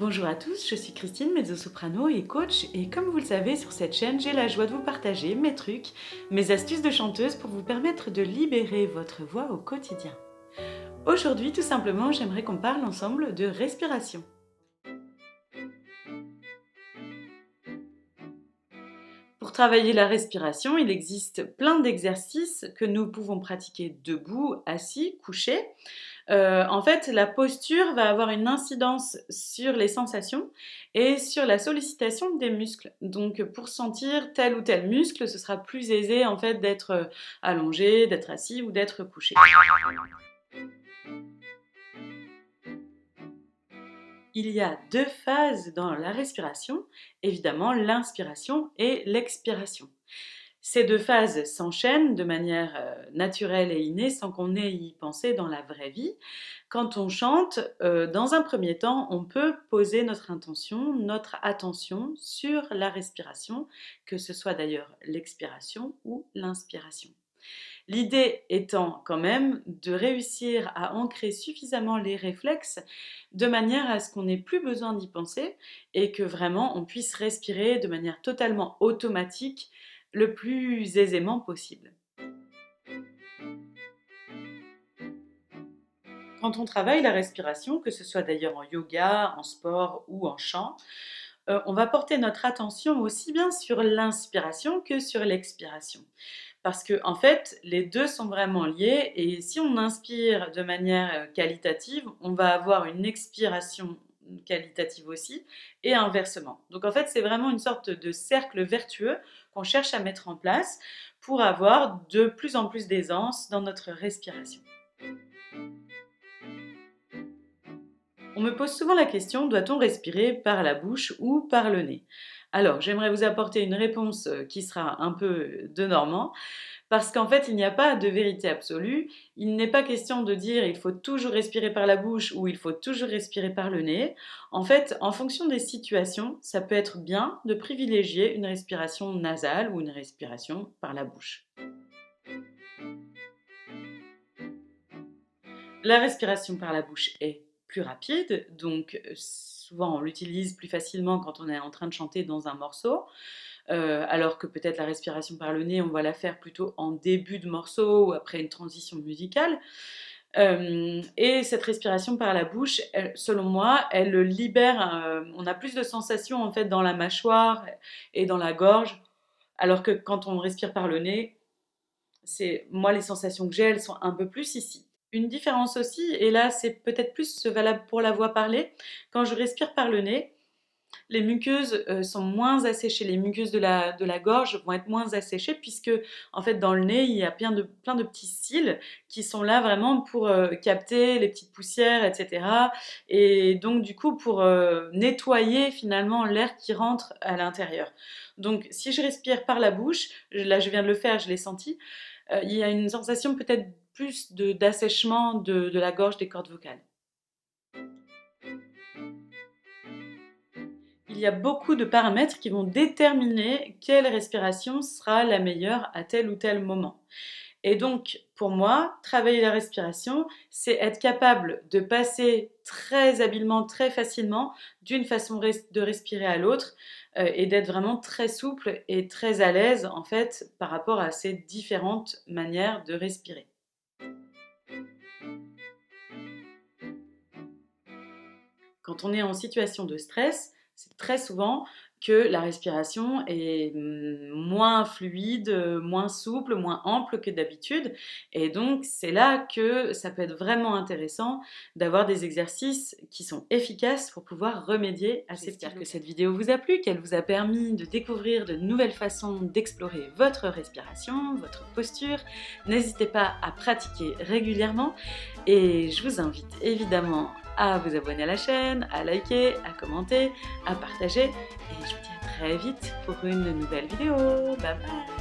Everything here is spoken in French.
Bonjour à tous, je suis Christine, mezzo-soprano et coach, et comme vous le savez, sur cette chaîne, j'ai la joie de vous partager mes trucs, mes astuces de chanteuse pour vous permettre de libérer votre voix au quotidien. Aujourd'hui, tout simplement, j'aimerais qu'on parle ensemble de respiration. Pour travailler la respiration, il existe plein d'exercices que nous pouvons pratiquer debout, assis, couché. En fait, la posture va avoir une incidence sur les sensations et sur la sollicitation des muscles. Donc pour sentir tel ou tel muscle, ce sera plus aisé en fait d'être, allongé, d'être assis ou d'être couché. Il y a 2 phases dans la respiration, évidemment l'inspiration et l'expiration. Ces 2 phases s'enchaînent de manière, naturelle et innée sans qu'on ait à y penser dans la vraie vie. Quand on chante, dans un premier temps, on peut poser notre intention, notre attention sur la respiration, que ce soit d'ailleurs l'expiration ou l'inspiration. L'idée étant quand même de réussir à ancrer suffisamment les réflexes de manière à ce qu'on n'ait plus besoin d'y penser et que vraiment on puisse respirer de manière totalement automatique le plus aisément possible. Quand on travaille la respiration, que ce soit d'ailleurs en yoga, en sport ou en chant, on va porter notre attention aussi bien sur l'inspiration que sur l'expiration. Parce que en fait, les 2 sont vraiment liés et si on inspire de manière, qualitative, on va avoir une expiration qualitative aussi et inversement. Donc en fait, c'est vraiment une sorte de cercle vertueux qu'on cherche à mettre en place pour avoir de plus en plus d'aisance dans notre respiration. On me pose souvent la question, doit-on respirer par la bouche ou par le nez? Alors, j'aimerais vous apporter une réponse qui sera un peu de normand, parce qu'en fait, il n'y a pas de vérité absolue. Il n'est pas question de dire il faut toujours respirer par la bouche ou il faut toujours respirer par le nez. En fait, en fonction des situations, ça peut être bien de privilégier une respiration nasale ou une respiration par la bouche. La respiration par la bouche est plus rapide, donc souvent on l'utilise plus facilement quand on est en train de chanter dans un morceau, alors que peut-être la respiration par le nez, on va la faire plutôt en début de morceau ou après une transition musicale. Et cette respiration par la bouche, selon moi, elle libère, on a plus de sensations en fait dans la mâchoire et dans la gorge, alors que quand on respire par le nez, moi les sensations que j'ai, elles sont un peu plus ici. Une différence aussi, et là c'est peut-être plus valable pour la voix parlée, quand je respire par le nez, les muqueuses sont moins asséchées, les muqueuses de la gorge vont être moins asséchées puisque en fait dans le nez il y a plein de petits cils qui sont là vraiment pour capter les petites poussières, etc. Et donc du coup pour nettoyer finalement l'air qui rentre à l'intérieur. Donc si je respire par la bouche, là je viens de le faire, je l'ai senti, il y a une sensation peut-être plus d'assèchement de la gorge des cordes vocales. Il y a beaucoup de paramètres qui vont déterminer quelle respiration sera la meilleure à tel ou tel moment. Et donc, pour moi, travailler la respiration, c'est être capable de passer très habilement, très facilement d'une façon de respirer à l'autre et d'être vraiment très souple et très à l'aise en fait par rapport à ces différentes manières de respirer. Quand on est en situation de stress, c'est très souvent que la respiration est moins fluide, moins souple, moins ample que d'habitude et donc c'est là que ça peut être vraiment intéressant d'avoir des exercices qui sont efficaces pour pouvoir remédier à ces petits blocages. J'espère que cette vidéo vous a plu, qu'elle vous a permis de découvrir de nouvelles façons d'explorer votre respiration, votre posture. N'hésitez pas à pratiquer régulièrement et je vous invite évidemment à vous abonner à la chaîne, à liker, à commenter, à partager. Et je vous dis à très vite pour une nouvelle vidéo. Bye bye!